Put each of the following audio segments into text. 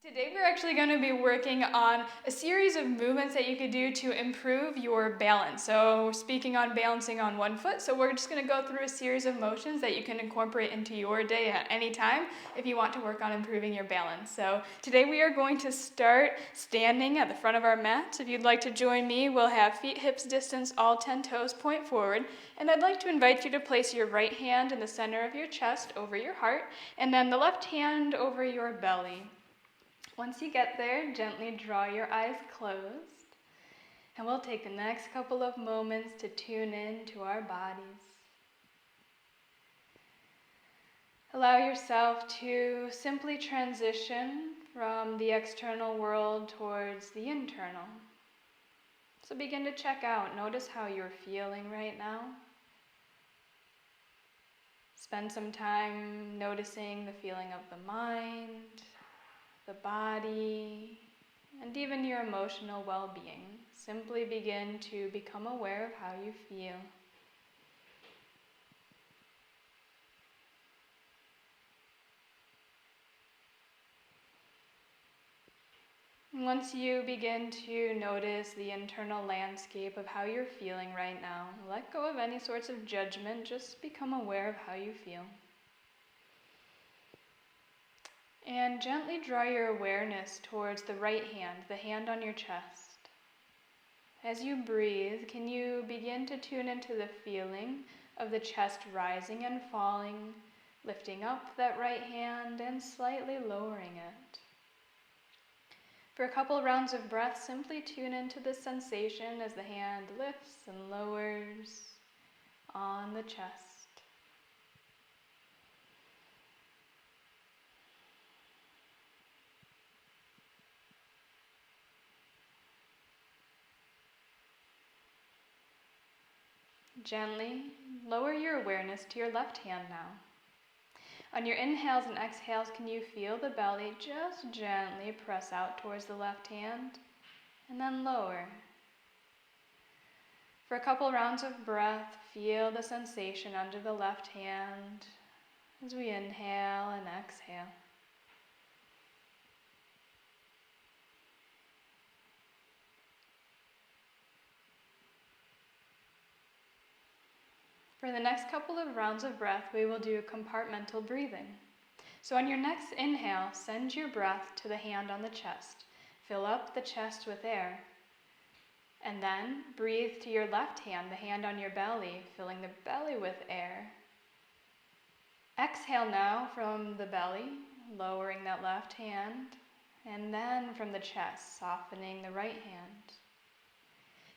Today we're actually going to be working on a series of movements that you could do to improve your balance. So we're speaking on balancing on one foot, so we're just going to go through a series of motions that you can incorporate into your day at any time if you want to work on improving your balance. So today we are going to start standing at the front of our mat. If you'd like to join me, we'll have feet hips distance, all 10 toes point forward. And I'd like to invite you to place your right hand in the center of your chest over your heart, and then the left hand over your belly. Once you get there, gently draw your eyes closed, and we'll take the next couple of moments to tune in to our bodies. Allow yourself to simply transition from the external world towards the internal. So begin to check out. Notice how you're feeling right now. Spend some time noticing the feeling of the mind, the body, and even your emotional well-being. Simply begin to become aware of how you feel. And once you begin to notice the internal landscape of how you're feeling right now, let go of any sorts of judgment, just become aware of how you feel. And gently draw your awareness towards the right hand, the hand on your chest. As you breathe, can you begin to tune into the feeling of the chest rising and falling, lifting up that right hand and slightly lowering it? For a couple rounds of breath, simply tune into the sensation as the hand lifts and lowers on the chest. Gently lower your awareness to your left hand now. On your inhales and exhales, can you feel the belly just gently press out towards the left hand and then lower? For a couple rounds of breath, feel the sensation under the left hand as we inhale and exhale. For the next couple of rounds of breath, we will do compartmental breathing. So on your next inhale, send your breath to the hand on the chest. Fill up the chest with air. And then breathe to your left hand, the hand on your belly, filling the belly with air. Exhale now from the belly, lowering that left hand, and then from the chest, softening the right hand.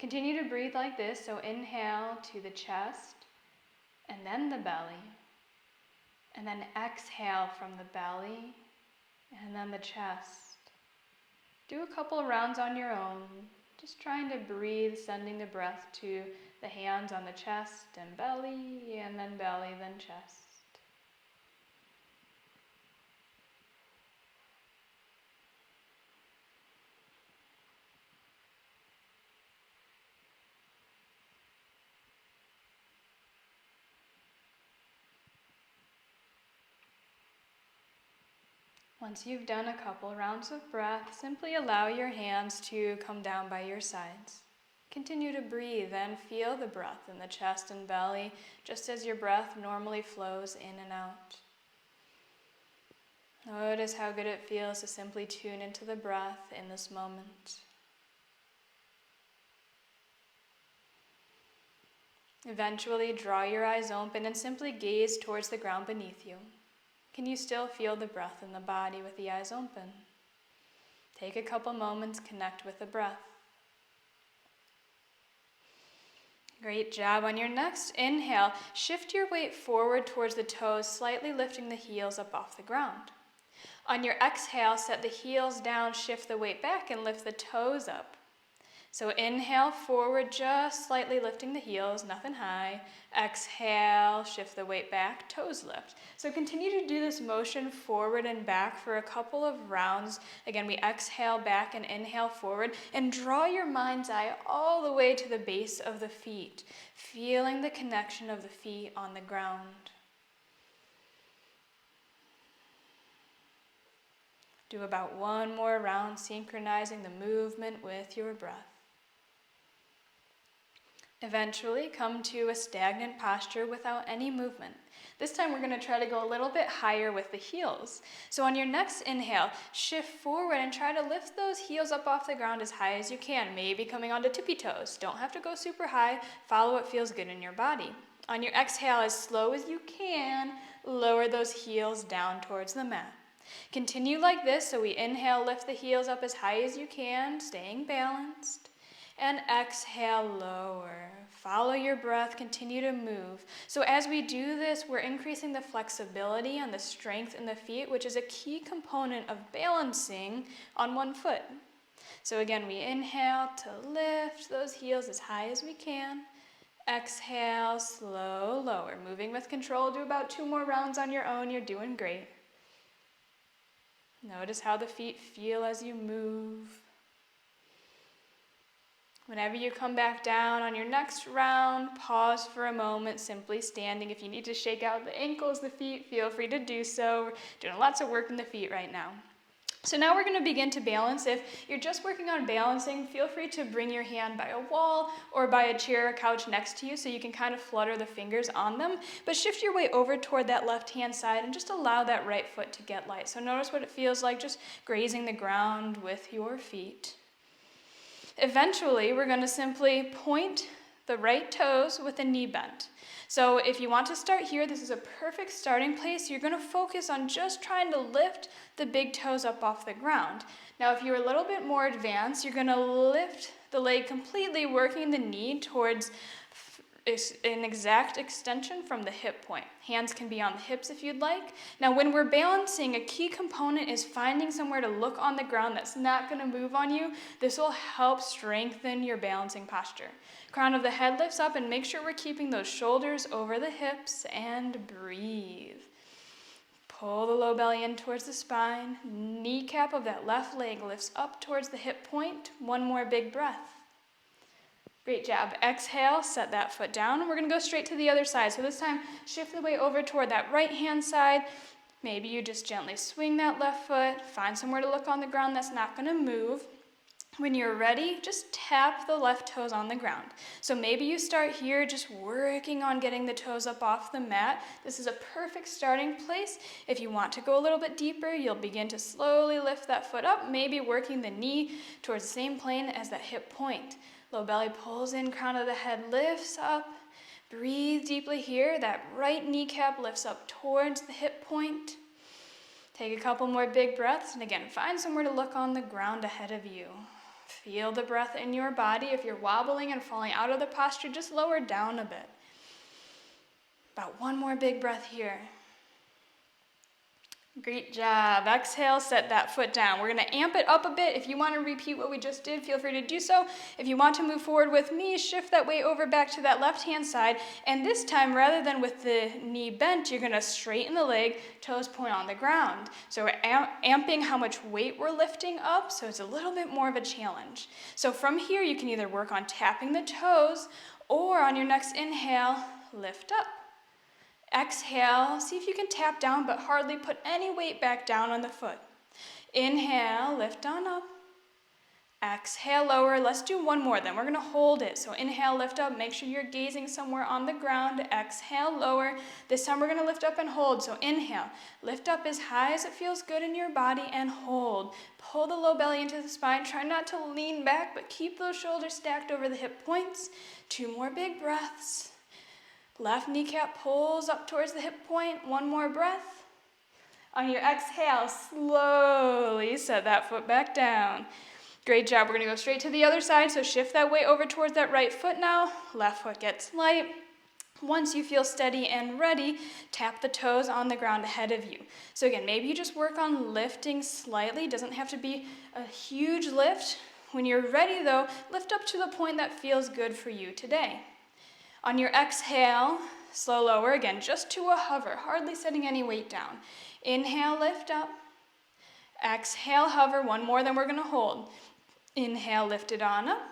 Continue to breathe like this, so inhale to the chest, and then the belly, and then exhale from the belly, and then the chest. Do a couple of rounds on your own, just trying to breathe, sending the breath to the hands on the chest and belly, then chest. Once you've done a couple rounds of breath, simply allow your hands to come down by your sides. Continue to breathe and feel the breath in the chest and belly, just as your breath normally flows in and out. Notice how good it feels to simply tune into the breath in this moment. Eventually, draw your eyes open and simply gaze towards the ground beneath you. Can you still feel the breath in the body with the eyes open? Take a couple moments, connect with the breath. Great job. On your next inhale, shift your weight forward towards the toes, slightly lifting the heels up off the ground. On your exhale, set the heels down, shift the weight back, and lift the toes up. So inhale forward, just slightly lifting the heels, nothing high. Exhale, shift the weight back, toes lift. So continue to do this motion forward and back for a couple of rounds. Again, we exhale back and inhale forward, and draw your mind's eye all the way to the base of the feet, feeling the connection of the feet on the ground. Do about one more round, synchronizing the movement with your breath. Eventually, come to a stagnant posture without any movement. This time we're going to try to go a little bit higher with the heels. So on your next inhale, shift forward and try to lift those heels up off the ground as high as you can, maybe coming onto tippy toes. Don't have to go super high, follow what feels good in your body. On your exhale, as slow as you can, lower those heels down towards the mat. Continue like this, so we inhale, lift the heels up as high as you can, staying balanced. And exhale, lower. Follow your breath, continue to move. So as we do this, we're increasing the flexibility and the strength in the feet, which is a key component of balancing on one foot. So again, we inhale to lift those heels as high as we can. Exhale, slow, lower. Moving with control, do about 2 more rounds on your own. You're doing great. Notice how the feet feel as you move. Whenever you come back down on your next round, pause for a moment, simply standing. If you need to shake out the ankles, the feet, feel free to do so. We're doing lots of work in the feet right now. So now we're going to begin to balance. If you're just working on balancing, feel free to bring your hand by a wall or by a chair or couch next to you so you can kind of flutter the fingers on them. But shift your way over toward that left-hand side and just allow that right foot to get light. So notice what it feels like just grazing the ground with your feet. Eventually, we're going to simply point the right toes with the knee bent. So if you want to start here, this is a perfect starting place. You're going to focus on just trying to lift the big toes up off the ground. Now, if you're a little bit more advanced, you're going to lift the leg completely, working the knee towards an exact extension from the hip point. Hands can be on the hips if you'd like. Now, when we're balancing, a key component is finding somewhere to look on the ground that's not going to move on you. This will help strengthen your balancing posture. Crown of the head lifts up, and make sure we're keeping those shoulders over the hips, and breathe. Pull the low belly in towards the spine. Kneecap of that left leg lifts up towards the hip point. One more big breath. Great job. Exhale, set that foot down, and we're going to go straight to the other side. So this time, shift the weight over toward that right-hand side. Maybe you just gently swing that left foot. Find somewhere to look on the ground that's not going to move. When you're ready, just tap the left toes on the ground. So maybe you start here just working on getting the toes up off the mat. This is a perfect starting place. If you want to go a little bit deeper, you'll begin to slowly lift that foot up, maybe working the knee towards the same plane as that hip point. Low belly pulls in, crown of the head lifts up. Breathe deeply here. That right kneecap lifts up towards the hip point. Take a couple more big breaths, and again, find somewhere to look on the ground ahead of you. Feel the breath in your body. If you're wobbling and falling out of the posture, just lower down a bit. About 1 more big breath here. Great job. Exhale, set that foot down. We're going to amp it up a bit. If you want to repeat what we just did, feel free to do so. If you want to move forward with me, shift that weight over back to that left-hand side. And this time, rather than with the knee bent, you're going to straighten the leg, toes point on the ground. So we're amping how much weight we're lifting up, so it's a little bit more of a challenge. So from here, you can either work on tapping the toes, or on your next inhale, lift up. Exhale, see if you can tap down, but hardly put any weight back down on the foot. Inhale, lift on up. Exhale, lower. Let's do 1 more then. We're going to hold it. So inhale, lift up. Make sure you're gazing somewhere on the ground. Exhale, lower. This time we're going to lift up and hold. So inhale, lift up as high as it feels good in your body, and hold. Pull the low belly into the spine. Try not to lean back, but keep those shoulders stacked over the hip points. 2 more big breaths. Left kneecap pulls up towards the hip point. 1 more breath. On your exhale, slowly set that foot back down. Great job. We're going to go straight to the other side. So shift that weight over towards that right foot now. Left foot gets light. Once you feel steady and ready, tap the toes on the ground ahead of you. So again, maybe you just work on lifting slightly. It doesn't have to be a huge lift. When you're ready though, lift up to the point that feels good for you today. On your exhale, slow lower again, just to a hover, hardly setting any weight down. Inhale, lift up. Exhale, hover. 1 more, then we're going to hold. Inhale, lift it on up.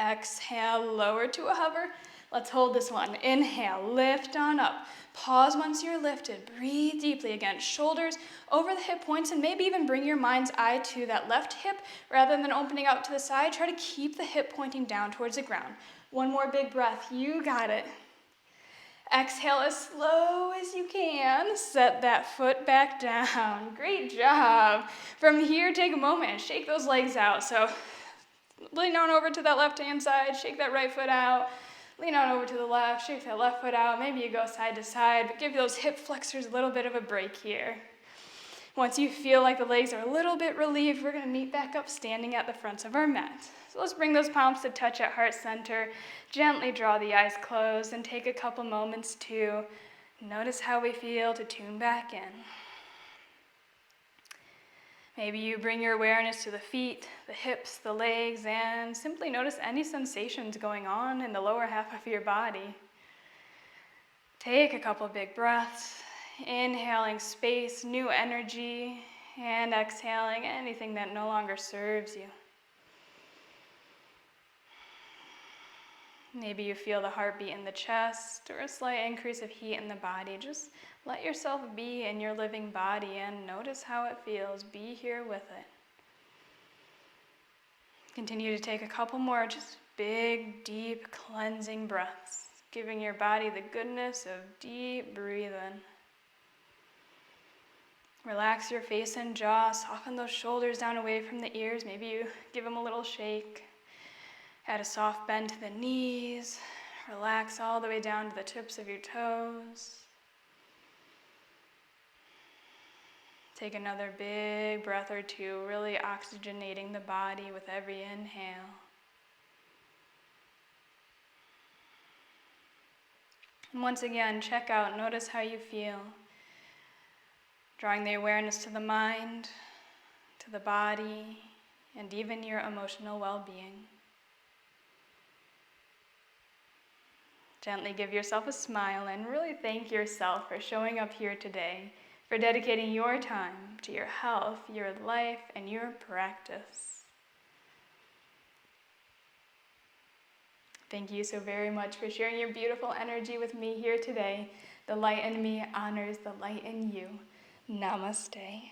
Exhale, lower to a hover. Let's hold this one. Inhale, lift on up. Pause once you're lifted. Breathe deeply again. Shoulders over the hip points, and maybe even bring your mind's eye to that left hip rather than opening out to the side. Try to keep the hip pointing down towards the ground. One more big breath. You got it. Exhale as slow as you can. Set that foot back down. Great job. From here, take a moment and shake those legs out. So lean on over to that left-hand side, shake that right foot out. Lean on over to the left, shake that left foot out. Maybe you go side to side, but give those hip flexors a little bit of a break here. Once you feel like the legs are a little bit relieved, we're gonna meet back up standing at the fronts of our mat. So let's bring those palms to touch at heart center. Gently draw the eyes closed and take a couple moments to notice how we feel, to tune back in. Maybe you bring your awareness to the feet, the hips, the legs, and simply notice any sensations going on in the lower half of your body. Take a couple big breaths, inhaling space, new energy, and exhaling anything that no longer serves you. Maybe you feel the heartbeat in the chest or a slight increase of heat in the body. Just let yourself be in your living body and notice how it feels. Be here with it. Continue to take a couple more just big, deep, cleansing breaths, giving your body the goodness of deep breathing. Relax your face and jaw. Soften those shoulders down away from the ears. Maybe you give them a little shake. Add a soft bend to the knees. Relax all the way down to the tips of your toes. Take another big breath or two, really oxygenating the body with every inhale. And once again, check out, notice how you feel. Drawing the awareness to the mind, to the body, and even your emotional well-being. Gently give yourself a smile and really thank yourself for showing up here today, for dedicating your time to your health, your life, and your practice. Thank you so very much for sharing your beautiful energy with me here today. The light in me honors the light in you. Namaste.